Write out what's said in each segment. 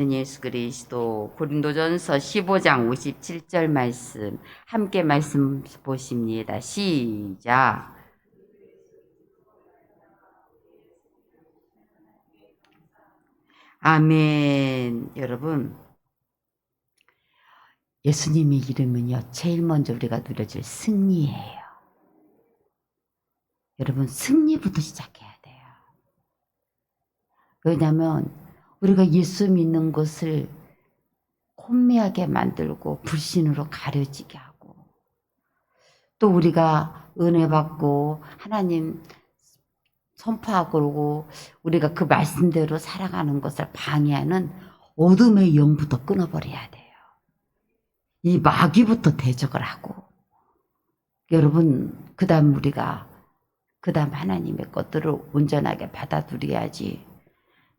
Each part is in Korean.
예수 그리스도 고린도전서 15장 57절 말씀 함께 말씀 보십니다. 시작. 아멘. 여러분, 예수님의 이름은요, 제일 먼저 우리가 누려질 승리예요. 여러분, 승리부터 시작해야 돼요. 왜냐하면 우리가 예수 믿는 것을 혼미하게 만들고 불신으로 가려지게 하고, 또 우리가 은혜 받고 하나님 선포하고 그러고 우리가 그 말씀대로 살아가는 것을 방해하는 어둠의 영부터 끊어버려야 돼요. 이 마귀부터 대적을 하고, 여러분, 그 다음 하나님의 것들을 온전하게 받아들여야지.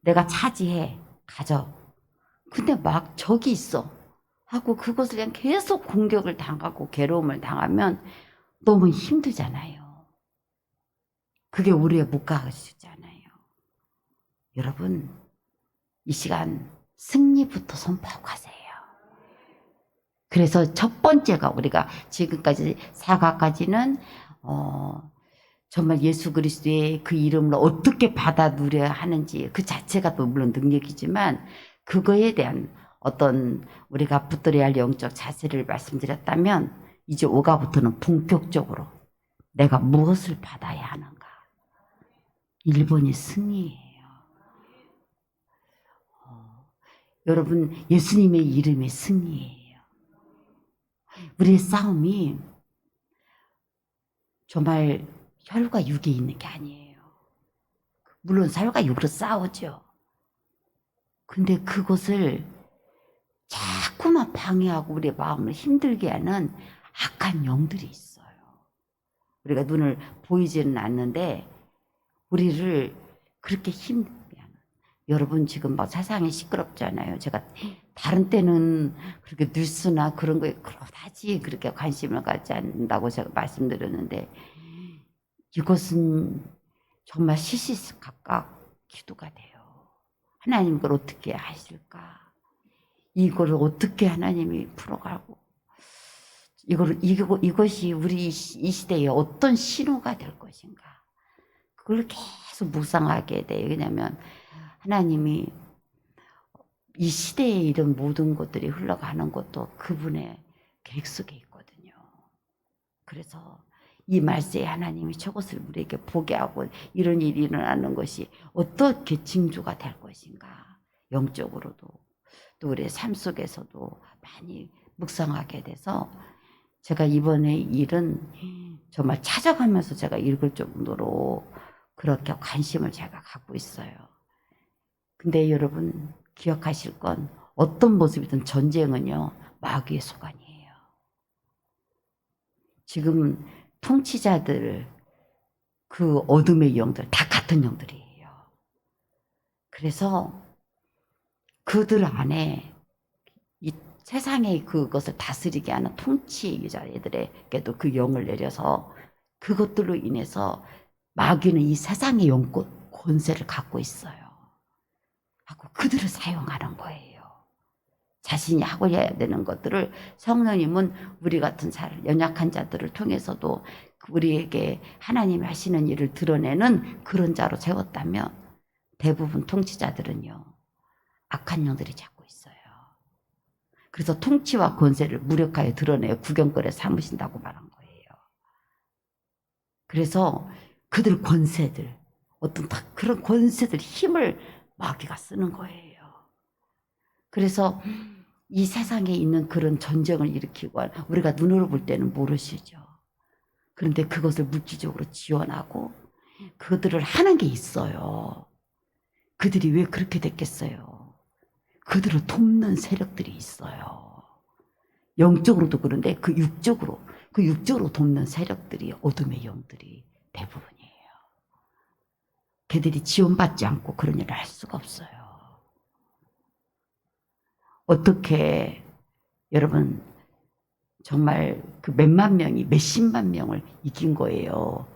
내가 차지해, 가져. 근데 막 적이 있어 하고 그것을 그냥 계속 공격을 당하고 괴로움을 당하면 너무 힘들잖아요. 그게 우리의 묵과시잖아요. 여러분, 이 시간 승리부터 선포하고 가세요. 그래서 첫 번째가 우리가 지금까지 사과까지는 정말 예수 그리스도의 그 이름을 어떻게 받아 누려야 하는지 그 자체가 또 물론 능력이지만 그거에 대한 어떤 우리가 붙들어야 할 영적 자세를 말씀드렸다면 이제 5가부터는 본격적으로 내가 무엇을 받아야 하는가. 1번이 승리예요. 여러분, 예수님의 이름이 승리예요. 우리의 싸움이 정말 혈과 육에 있는 게 아니에요. 물론 살과 육으로 싸우죠. 근데 그것을 자꾸만 방해하고 우리의 마음을 힘들게 하는 악한 영들이 있어요. 우리가 눈을 보이지는 않는데 우리를 그렇게 힘들게 하는. 여러분, 지금 막 세상이 시끄럽잖아요. 제가 다른 때는 그렇게 뉴스나 그런 거에 그렇다지 그렇게 관심을 갖지 않는다고 제가 말씀드렸는데, 이것은 정말 시시각각 기도가 돼요. 하나님 이걸 어떻게 하실까? 이거를 어떻게 하나님이 풀어가고, 이것이 우리 이 시대에 어떤 신호가 될 것인가? 그걸 계속 묵상하게 돼요. 왜냐하면 하나님이 이 시대에 이런 모든 것들이 흘러가는 것도 그분의 계획 속에 있거든요. 그래서 이 말세에 하나님이 저것을 우리에게 보게 하고 이런 일이 일어나는 것이 어떻게 징조가 될 것인가. 영적으로도 또 우리의 삶 속에서도 많이 묵상하게 돼서 제가 이번에 일은 정말 찾아가면서 제가 읽을 정도로 그렇게 관심을 제가 갖고 있어요. 근데 여러분, 기억하실 건 어떤 모습이든 전쟁은요, 마귀의 소관이에요. 지금 통치자들, 그 어둠의 영들 다 같은 영들이에요. 그래서 그들 안에 이 세상의 그것을 다스리게 하는 통치자들에게도 그 영을 내려서 그것들로 인해서 마귀는 이 세상의 영권 권세를 갖고 있어요. 하고 그들을 사용하는 거예요. 자신이 하고 해야 되는 것들을 성령님은 우리 같은 연약한 자들을 통해서도 우리에게 하나님이 하시는 일을 드러내는 그런 자로 세웠다면 대부분 통치자들은요, 악한 영들이 잡고 있어요. 그래서 통치와 권세를 무력하게 드러내어 구경거리에 삼으신다고 말한 거예요. 그래서 그들 권세들, 어떤 그런 권세들 힘을 마귀가 쓰는 거예요. 그래서 이 세상에 있는 그런 전쟁을 일으키고 우리가 눈으로 볼 때는 모르시죠. 그런데 그것을 물질적으로 지원하고 그들을 하는 게 있어요. 그들이 왜 그렇게 됐겠어요? 그들을 돕는 세력들이 있어요. 영적으로도 그런데 그 육적으로 돕는 세력들이 어둠의 영들이 대부분이에요. 걔들이 지원받지 않고 그런 일을 할 수가 없어요. 어떻게 여러분 정말 그 몇만 명이 몇십만 명을 이긴 거예요.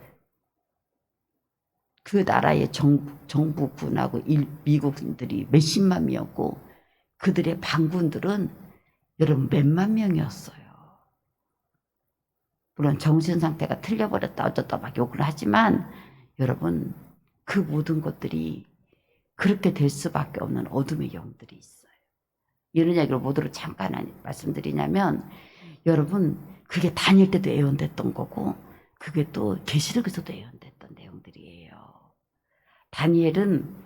그 나라의 정부군하고 미국인들이 몇십만 명이었고 그들의 반군들은 여러분 몇만 명이었어요. 물론 정신 상태가 틀려버렸다 어쩌다 막 욕을 하지만 여러분 그 모든 것들이 그렇게 될 수밖에 없는 어둠의 영들이 있어요. 이런 이야기를 뭐로 잠깐 말씀드리냐면 여러분 그게 다닐 때도 예언됐던 거고 그게 또 계시록에서도 예언됐던 내용들이에요. 다니엘은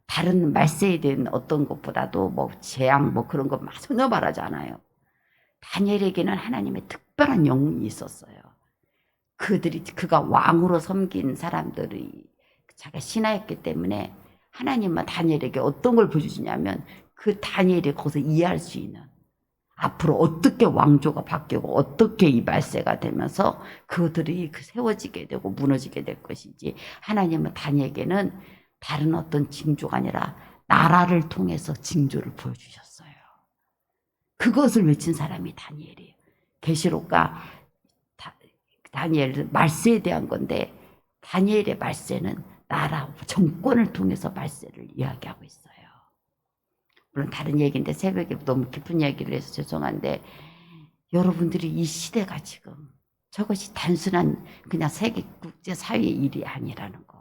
다른 말세에 대한 어떤 것보다도 뭐 재앙 뭐 그런 거 전혀 말하지 않아요. 다니엘에게는 하나님의 특별한 영이 있었어요. 그가 왕으로 섬긴 사람들이 자기가 신하였기 때문에 하나님은 다니엘에게 어떤 걸 보여주냐면 그 다니엘이 거기서 이해할 수 있는 앞으로 어떻게 왕조가 바뀌고 어떻게 이 말세가 되면서 그들이 세워지게 되고 무너지게 될 것인지 하나님은 다니엘에게는 다른 어떤 징조가 아니라 나라를 통해서 징조를 보여주셨어요. 그것을 외친 사람이 다니엘이에요. 계시록과 다니엘 말세에 대한 건데 다니엘의 말세는 나라 정권을 통해서 말세를 이야기하고 있어요. 물론 다른 얘기인데 새벽에 너무 깊은 이야기를 해서 죄송한데 여러분들이 이 시대가 지금 저것이 단순한 그냥 세계 국제사회의 일이 아니라는 거.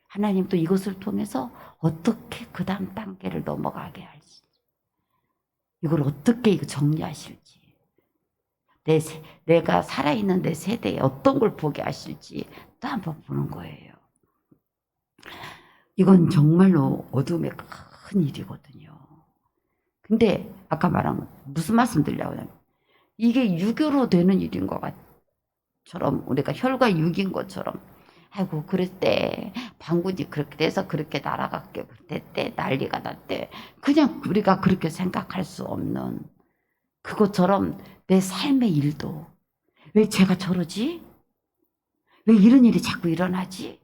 하나님도 이것을 통해서 어떻게 그 다음 단계를 넘어가게 할지 이걸 어떻게 정리하실지 내가 살아있는 내 세대에 어떤 걸 보게 하실지 또 한번 보는 거예요. 이건 정말로 어둠의 큰 일이거든요. 근데 아까 말한 무슨 말씀 드리려고 하냐면 이게 유교로 되는 일인 것 것처럼 우리가 혈과 육인 것처럼 아이고 그랬대 반군이 그렇게 돼서 그렇게 날아갔게 됐대 난리가 났대 그냥 우리가 그렇게 생각할 수 없는 그것처럼 내 삶의 일도 왜 제가 저러지? 왜 이런 일이 자꾸 일어나지?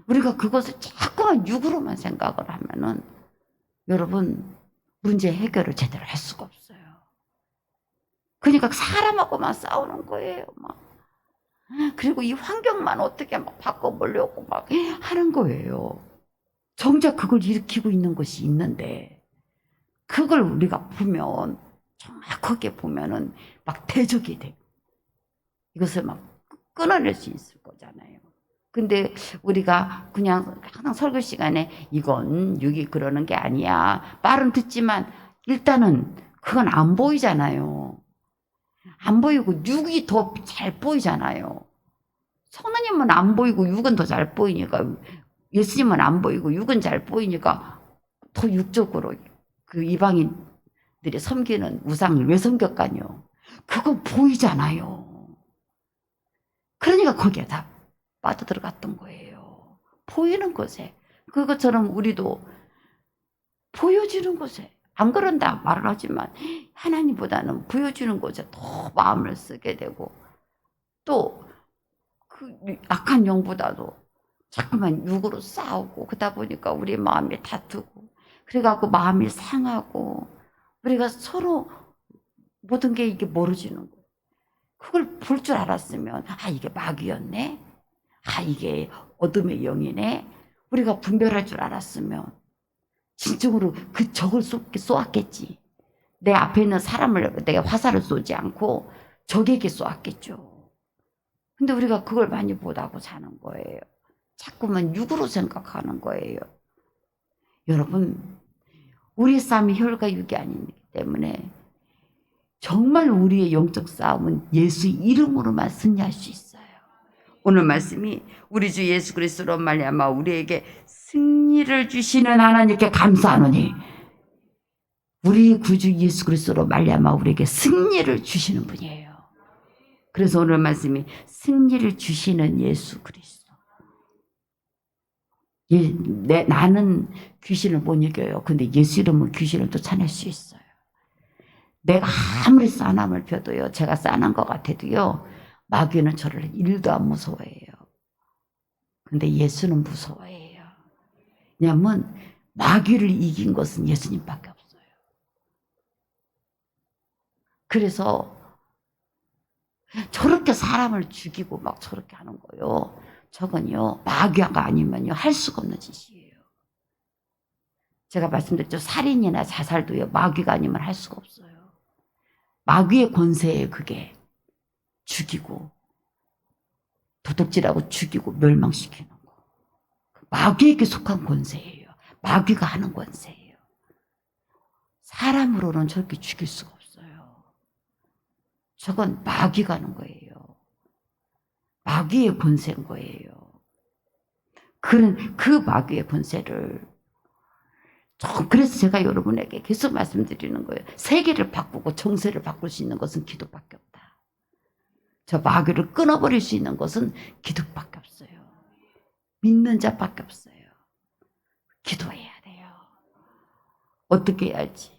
우리가 그것을 자꾸만 육으로만 생각을 하면은 여러분 문제 해결을 제대로 할 수가 없어요. 그러니까 사람하고만 싸우는 거예요. 막. 그리고 이 환경만 어떻게 막 바꿔보려고 막 하는 거예요. 정작 그걸 일으키고 있는 것이 있는데 그걸 우리가 보면 정확하게 보면은 막 대적이 돼. 이것을 막 끊어낼 수 있을 거잖아요. 근데 우리가 그냥 항상 설교 시간에 이건 육이 그러는 게 아니야. 말은 듣지만 일단은 그건 안 보이잖아요. 안 보이고 육이 더 잘 보이잖아요. 성령님은 안 보이고 육은 더 잘 보이니까 예수님은 안 보이고 육은 잘 보이니까 더 육적으로 그 이방인들이 섬기는 우상을 왜 섬겼까요? 그건 보이잖아요. 그러니까 거기에 다 빠져들어갔던 거예요. 보이는 것에. 그것처럼 우리도 보여지는 것에. 안 그런다 말을 하지만 하나님보다는 보여주는 것에 더 마음을 쓰게 되고 또 그 악한 영보다도 자꾸만 육으로 싸우고 그러다 보니까 우리 마음이 다투고 그래갖고 마음이 상하고 우리가 서로 모든 게 이게 멀어지는 거예요. 그걸 볼 줄 알았으면 아 이게 마귀였네. 아 이게 어둠의 영이네. 우리가 분별할 줄 알았으면 진정으로 그 적을 쏘았겠지. 내 앞에 있는 사람을 내가 화살을 쏘지 않고 적에게 쏘았겠죠. 근데 우리가 그걸 많이 못하고 사는 거예요. 자꾸만 육으로 생각하는 거예요. 여러분 우리 싸움이 혈과 육이 아니기 때문에 정말 우리의 영적 싸움은 예수 이름으로만 승리할 수 있어요. 오늘 말씀이 우리 주 예수 그리스도로 말미암아 우리에게 승리를 주시는 하나님께 감사하노니 우리 구주 예수 그리스도로 말미암아 우리에게 승리를 주시는 분이에요. 그래서 오늘 말씀이 승리를 주시는 예수 그리스도. 나는 귀신을 못 이겨요. 근데 예수 이름은 귀신을 쫓아낼 수 있어요. 내가 아무리 싸남을 펴도요. 제가 싸난 것 같아도요. 마귀는 저를 1도 안 무서워해요. 근데 예수는 무서워해요. 왜냐하면 마귀를 이긴 것은 예수님밖에 없어요. 그래서 저렇게 사람을 죽이고 막 저렇게 하는 거요. 저건요 마귀가 아니면요 할 수가 없는 짓이에요. 제가 말씀드렸죠. 살인이나 자살도요. 마귀가 아니면 할 수가 없어요. 마귀의 권세예요. 그게. 죽이고 도둑질하고 죽이고 멸망시키는 거. 마귀에게 속한 권세예요. 마귀가 하는 권세예요. 사람으로는 저렇게 죽일 수가 없어요. 저건 마귀가 하는 거예요. 마귀의 권세인 거예요. 그 마귀의 권세를 그래서 제가 여러분에게 계속 말씀드리는 거예요. 세계를 바꾸고 정세를 바꿀 수 있는 것은 기도밖에 없다. 저 마귀를 끊어버릴 수 있는 것은 기도밖에 없어요. 믿는 자밖에 없어요. 기도해야 돼요. 어떻게 해야지?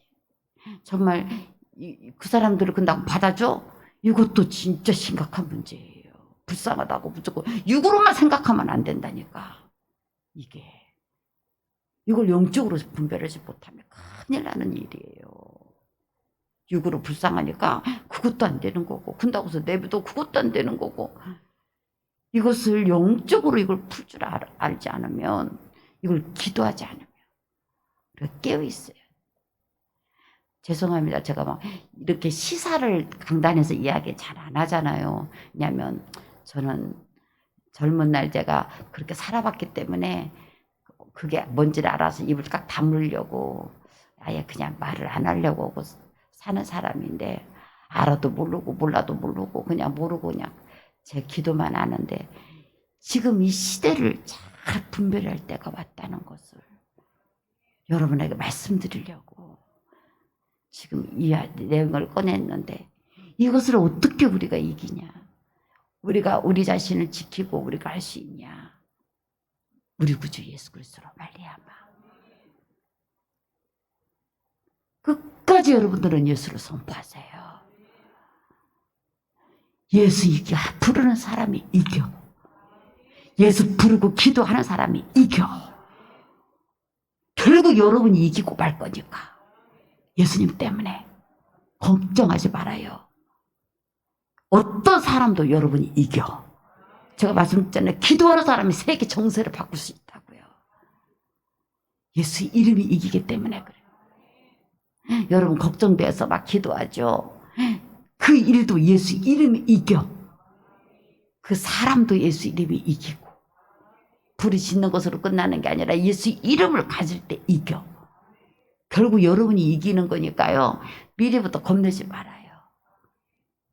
정말 그 사람들을 그냥 받아줘? 이것도 진짜 심각한 문제예요. 불쌍하다고 무조건 육으로만 생각하면 안 된다니까. 이걸 영적으로 분별하지 못하면 큰일 나는 일이에요. 육으로 불쌍하니까 그것도 안 되는 거고, 군다고 해서 내비도 그것도 안 되는 거고, 이것을 영적으로 이걸 풀 줄 알지 않으면, 이걸 기도하지 않으면 우리가 깨어있어요. 죄송합니다. 제가 막 이렇게 시사를 강단에서 이야기 잘 안 하잖아요. 왜냐하면 저는 젊은 날 제가 그렇게 살아봤기 때문에 그게 뭔지를 알아서 입을 꽉 다물려고 아예 그냥 말을 안 하려고 하고 사는 사람인데, 알아도 모르고 몰라도 모르고 그냥 모르고 그냥 제 기도만 하는데, 지금 이 시대를 잘 분별할 때가 왔다는 것을 여러분에게 말씀드리려고 지금 이 내용을 꺼냈는데, 이것을 어떻게 우리가 이기냐, 우리가 우리 자신을 지키고 우리가 할 수 있냐, 우리 구주 예수 그리스도로 말미암아. 끝까지 여러분들은 예수를 선포하세요. 예수 이겨 부르는 사람이 이겨. 예수 부르고 기도하는 사람이 이겨. 결국 여러분이 이기고 말 거니까. 예수님 때문에 걱정하지 말아요. 어떤 사람도 여러분이 이겨. 제가 말씀드렸잖아요. 기도하는 사람이 세계 정세를 바꿀 수 있다고요. 예수 이름이 이기기 때문에 그래요. 여러분 걱정돼서 막 기도하죠. 그 일도 예수 이름이 이겨. 그 사람도 예수 이름이 이기고, 불이 짓는 것으로 끝나는 게 아니라 예수 이름을 가질 때 이겨. 결국 여러분이 이기는 거니까요. 미리부터 겁내지 말아요.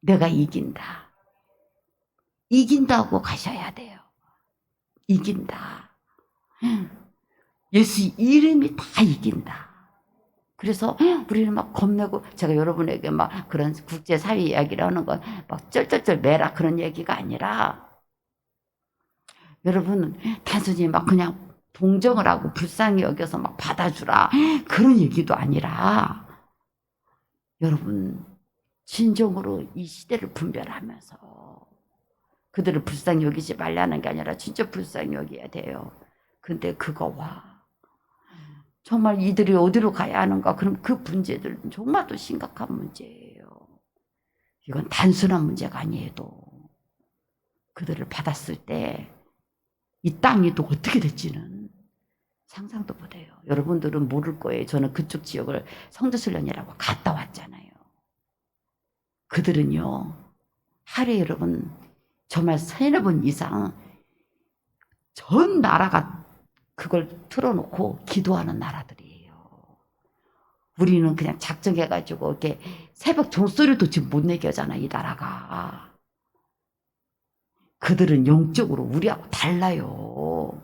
내가 이긴다. 이긴다고 가셔야 돼요. 이긴다. 예수 이름이 다 이긴다. 그래서 우리는 막 겁내고, 제가 여러분에게 막 그런 국제사회 이야기를 하는 건 막 쩔쩔쩔 매라 그런 얘기가 아니라, 여러분 단순히 막 그냥 동정을 하고 불쌍히 여겨서 막 받아주라 그런 얘기도 아니라, 여러분 진정으로 이 시대를 분별하면서 그들을 불쌍히 여기지 말라는 게 아니라 진짜 불쌍히 여겨야 돼요. 근데 그거와 정말 이들이 어디로 가야 하는가, 그럼 그 문제들은 정말 또 심각한 문제예요. 이건 단순한 문제가 아니에요. 그들을 받았을 때 이 땅이 또 어떻게 될지는 상상도 못해요. 여러분들은 모를 거예요. 저는 그쪽 지역을 성지순례라고 갔다 왔잖아요. 그들은요, 하루에 여러분 정말 3-4번 이상 전 나라가 그걸 틀어놓고 기도하는 나라들이에요. 우리는 그냥 작정해가지고 이렇게 새벽 종소리도 지금 못 내게 하잖아, 이 나라가. 그들은 영적으로 우리하고 달라요.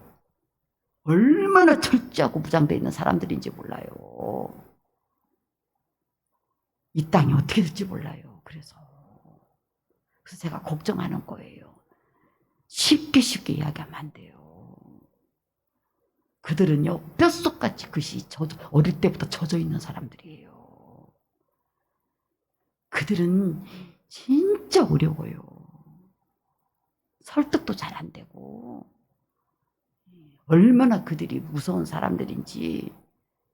얼마나 철저하고 무장되어 있는 사람들인지 몰라요. 이 땅이 어떻게 될지 몰라요. 그래서 제가 걱정하는 거예요. 쉽게 이야기하면 안 돼요. 그들은요, 뼛속같이 그것이 어릴 때부터 젖어 있는 사람들이에요. 그들은 진짜 어려워요. 설득도 잘 안 되고, 얼마나 그들이 무서운 사람들인지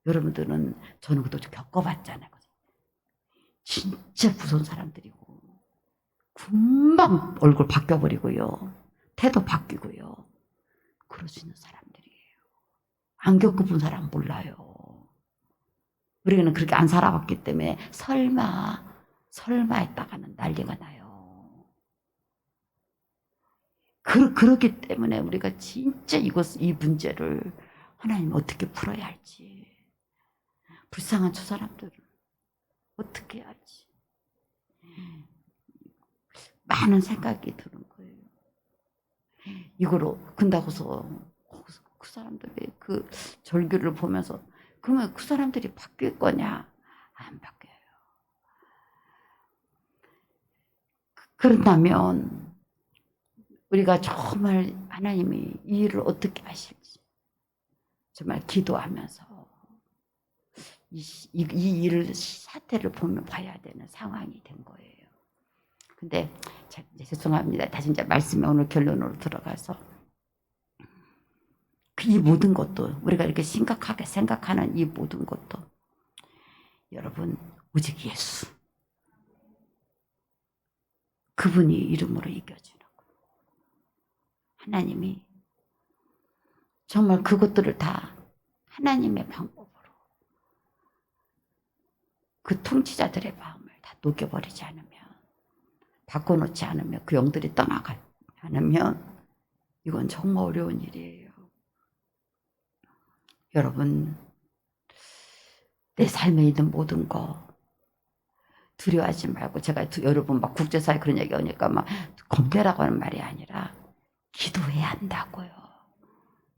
여러분들은, 저는 그것도 겪어봤잖아요. 진짜 무서운 사람들이고, 금방 얼굴 바뀌어버리고요, 태도 바뀌고요, 그럴 수 있는 사람들이에요. 안 겪어본 사람 몰라요. 우리는 그렇게 안 살아왔기 때문에 설마 했다가는 난리가 나요. 그렇기 때문에 우리가 진짜 이 문제를 하나님 어떻게 풀어야 할지, 불쌍한 저 사람들을 어떻게 해야 할지 많은 생각이 드는 거예요. 이거로 근다고서 그 사람들이 그 절규를 보면서 그러면 그 사람들이 바뀔 거냐? 안 바뀌어요. 그런다면 우리가 정말 하나님이 이 일을 어떻게 하실지 정말 기도하면서 이 일을 사태를 보면 봐야 되는 상황이 된 거예요. 근데 죄송합니다. 다시 이제 말씀에 오늘 결론으로 들어가서 이 모든 것도 우리가 이렇게 심각하게 생각하는 이 모든 것도 여러분 오직 예수 그분이 이름으로 이겨주는 거예요. 하나님이 정말 그것들을 다 하나님의 방법으로 그 통치자들의 마음을 다 녹여버리지 않으면 바꿔놓지 않으면 그 영들이 떠나가지 않으면 이건 정말 어려운 일이에요. 여러분 내 삶에 있는 모든 거 두려워하지 말고 제가 여러분 막 국제사회 그런 얘기 하니까 막 겁내라고 하는 말이 아니라 기도해야 한다고요.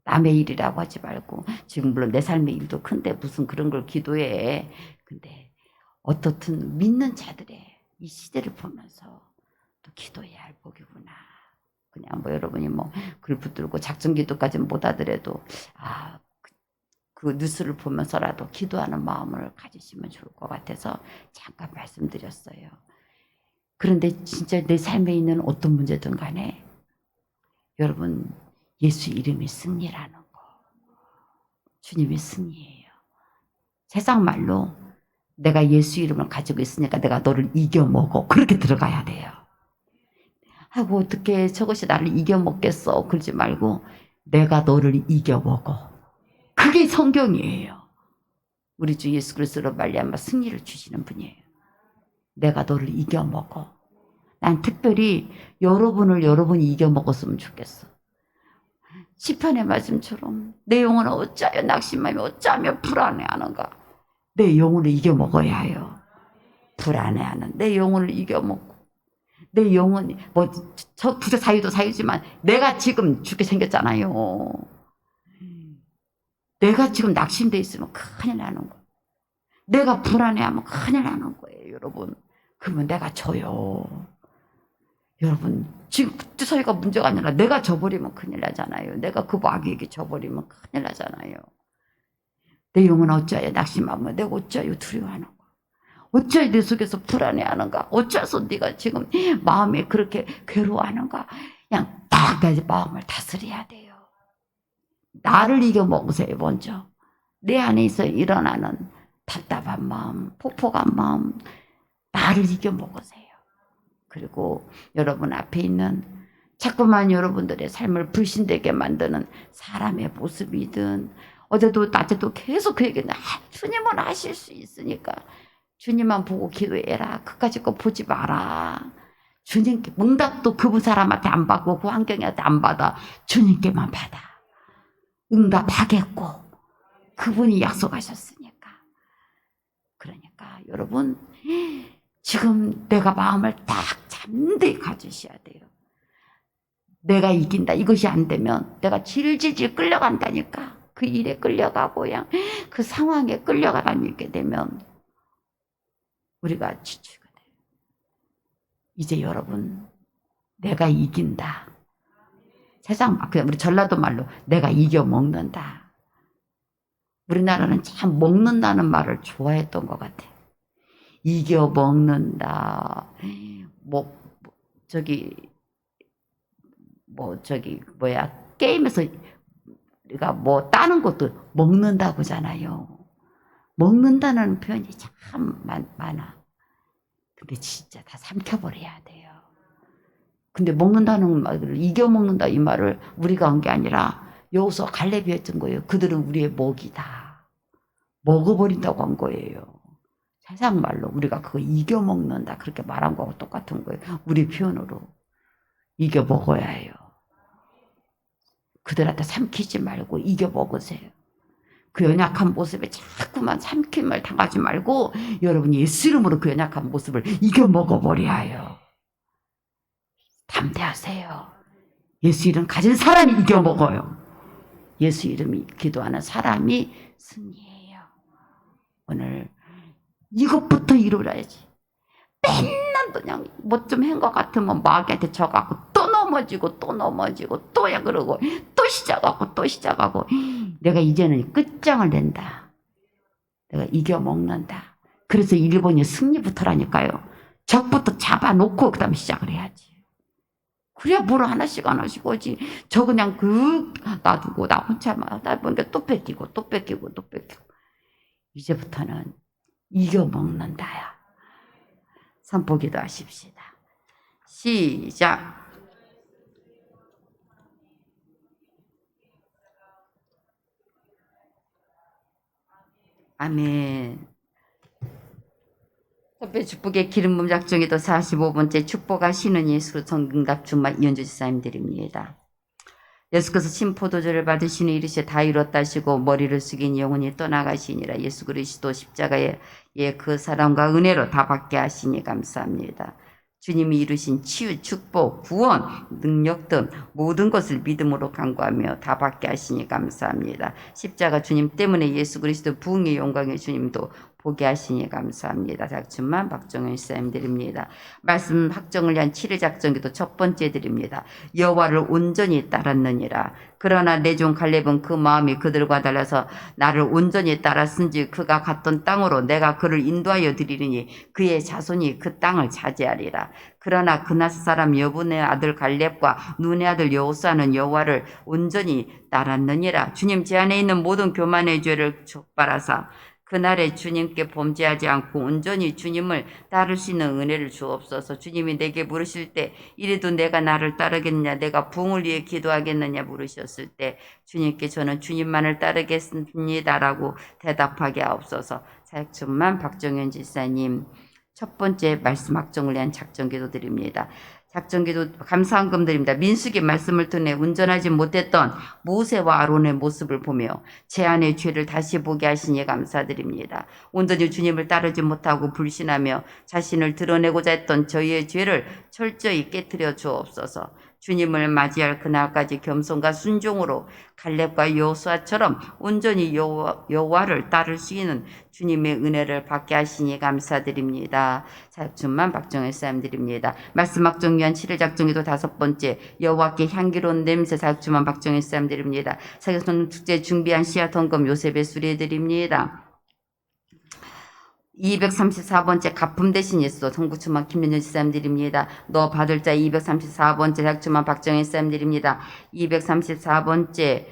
남의 일이라고 하지 말고 지금 물론 내 삶의 일도 큰데 무슨 그런 걸 기도해. 근데 어떻든 믿는 자들의 이 시대를 보면서 또 기도해야 할 복이구나. 그냥 뭐 여러분이 뭐 글 붙들고 작전 기도까지는 못 하더라도 그 뉴스를 보면서라도 기도하는 마음을 가지시면 좋을 것 같아서 잠깐 말씀드렸어요. 그런데 진짜 내 삶에 있는 어떤 문제든 간에 여러분 예수 이름이 승리라는 거. 주님이 승리예요. 세상 말로 내가 예수 이름을 가지고 있으니까 내가 너를 이겨먹어. 그렇게 들어가야 돼요. 하고 어떻게 저것이 나를 이겨먹겠어. 그러지 말고 내가 너를 이겨먹어. 그게 성경이에요. 우리 주 예수 그리스도로 말미암아 승리를 주시는 분이에요. 내가 너를 이겨먹어. 난 특별히 여러분이 이겨먹었으면 좋겠어. 시편의 말씀처럼 내 영혼은 어찌하여 낙심하며 어찌하며 불안해하는가. 내 영혼을 이겨먹어야 해요. 불안해하는 내 영혼을 이겨먹고 내 영혼이 뭐 저 부자 사유도 사유지만 내가 지금 죽게 생겼잖아요. 내가 지금 낙심돼 있으면 큰일 나는 거예요. 내가 불안해하면 큰일 나는 거예요, 여러분. 그러면 내가 져요. 여러분 지금 국제사회가 문제가 아니라 내가 져버리면 큰일 나잖아요. 내가 그 마귀에게 져버리면 큰일 나잖아요. 내 영혼 어찌하여 낙심하면 내가 어찌하여 두려워하는가. 어찌하여 내 속에서 불안해하는가. 어찌해서 네가 지금 마음에 그렇게 괴로워하는가. 그냥 딱 내 마음을 다스려야 돼요. 나를 이겨먹으세요. 먼저 내 안에서 일어나는 답답한 마음, 폭폭한 마음 나를 이겨먹으세요. 그리고 여러분 앞에 있는 자꾸만 여러분들의 삶을 불신되게 만드는 사람의 모습이든 어제도 낮에도 계속 그 얘기는 주님은 하실 수 있으니까 주님만 보고 기도해라. 그까짓 거 보지 마라. 주님께 응답도 그 사람한테 안 받고 그 환경한테 안 받아. 주님께만 받아. 응답하겠고 그분이 약속하셨으니까. 그러니까 여러분 지금 내가 마음을 딱 잠대히 가지셔야 돼요. 내가 이긴다. 이것이 안 되면 내가 질질질 끌려간다니까. 그 일에 끌려가고 그냥 그 상황에 끌려가게 되면 우리가 지치게 돼요. 이제 여러분 내가 이긴다. 세상 그냥 우리 전라도 말로 내가 이겨 먹는다. 우리나라는 참 먹는다는 말을 좋아했던 것 같아. 이겨 먹는다. 게임에서 우리가 뭐 따는 것도 먹는다고잖아요. 먹는다는 표현이 참 많아. 근데 진짜 다 삼켜버려야 돼요. 근데 먹는다는 말을 이겨 먹는다 이 말을 우리가 한 게 아니라 여호수아 갈렙이 했던 거예요. 그들은 우리의 먹이다. 먹어버린다고 한 거예요. 세상 말로 우리가 그거 이겨먹는다 그렇게 말한 거하고 똑같은 거예요. 우리 표현으로 이겨 먹어야 해요. 그들한테 삼키지 말고 이겨 먹으세요. 그 연약한 모습에 자꾸만 삼킴을 당하지 말고 여러분 예수 이름으로 그 연약한 모습을 이겨 먹어버려야 해요. 담대하세요. 예수 이름 가진 사람이 이겨 먹어요. 예수 이름이 기도하는 사람이 승리해요. 오늘 이것부터 이루어야지. 맨날 그냥 뭐 좀 한 것 같으면 마귀한테 져갖고 또 넘어지고 또 넘어지고 또야 그러고 또 시작하고 내가 이제는 끝장을 낸다. 내가 이겨먹는다. 그래서 일본이 승리부터라니까요. 적부터 잡아놓고 그 다음에 시작을 해야지. 그래야 뭘 하나씩 오지. 저 그냥 놔두고 나 혼자만 하다 보니까 또 뺏기고 이제부터는 이겨먹는다야. 선포기도 하십시다. 시작. 아멘. 선배 축복의 기름붐 작정에도 45번째 축복하시는 예수 정금갑 주마 이현주 지사님들입니다. 예수께서 신포도주를 받으시니 이르시되 다 이뤘다 하시고 머리를 숙인 영혼이 떠나가시니라. 예수 그리스도 십자가의 그 사랑과 은혜로 다 받게 하시니 감사합니다. 주님이 이루신 치유, 축복, 구원, 능력 등 모든 것을 믿음으로 간구하며 다 받게 하시니 감사합니다. 십자가 주님 때문에 예수 그리스도 부흥의 영광의 주님도 보게 하시니 감사합니다. 작춤만 박정현 시사님 드립니다. 말씀 확정을 위한 7일 작정기도 첫 번째 드립니다. 여호와를 온전히 따랐느니라. 그러나 내 종 갈렙은 그 마음이 그들과 달라서 나를 온전히 따랐은지 그가 갔던 땅으로 내가 그를 인도하여 드리리니 그의 자손이 그 땅을 차지하리라. 그러나 그나스 사람 여분의 아들 갈렙과 눈의 아들 여호수아는 여호와를 온전히 따랐느니라. 주님 제 안에 있는 모든 교만의 죄를 족발하사 그날에 주님께 범죄하지 않고 온전히 주님을 따를 수 있는 은혜를 주옵소서. 주님이 내게 물으실 때 이래도 내가 나를 따르겠느냐, 내가 부흥을 위해 기도하겠느냐 물으셨을 때 주님께 저는 주님만을 따르겠습니다라고 대답하게 하옵소서. 사역천만 박정현 지사님 첫 번째 말씀 확정을 위한 작정기도 드립니다. 작정기도 감사한 금 드립니다. 민수기 말씀을 통해 운전하지 못했던 모세와 아론의 모습을 보며 제 안의 죄를 다시 보게 하시니 감사드립니다. 온전히 주님을 따르지 못하고 불신하며 자신을 드러내고자 했던 저희의 죄를 철저히 깨트려 주옵소서. 주님을 맞이할 그날까지 겸손과 순종으로 갈렙과 여호수아처럼 온전히 여호와를 따를 수 있는 주님의 은혜를 받게 하시니 감사드립니다. 사역준만 박정혜 사람 드립니다. 말씀 확정 위한 7일 작정기도 다섯 번째 여호와께 향기로운 냄새 사역준만 박정혜 사람 드립니다. 사역선 축제 준비한 씨앗 헌금 요셉의 수리해 드립니다. 234번째 가품 대신 예수 성구추만 김민현 지사님들입니다. 너 받을 자 234번째 작주만 박정혜 지사님들입니다. 234번째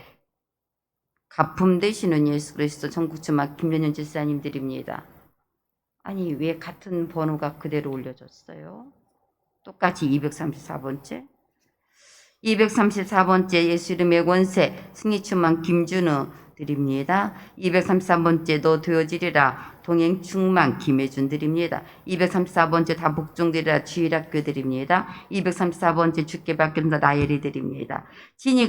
가품 되시는 예수 그리스도 성구추만 김민현 지사님들입니다. 아니 왜 같은 번호가 그대로 올려졌어요? 똑같이 234번째 234번째 예수 이름의 권세 승리추만 김준우 드립니다. 233번째 너 되어지리라 동행 충만 김혜준 드립니다. 234번째 다 복종되리라 주일학교 드립니다. 234번째 주께 받겠다 나열이 드립니다. 진이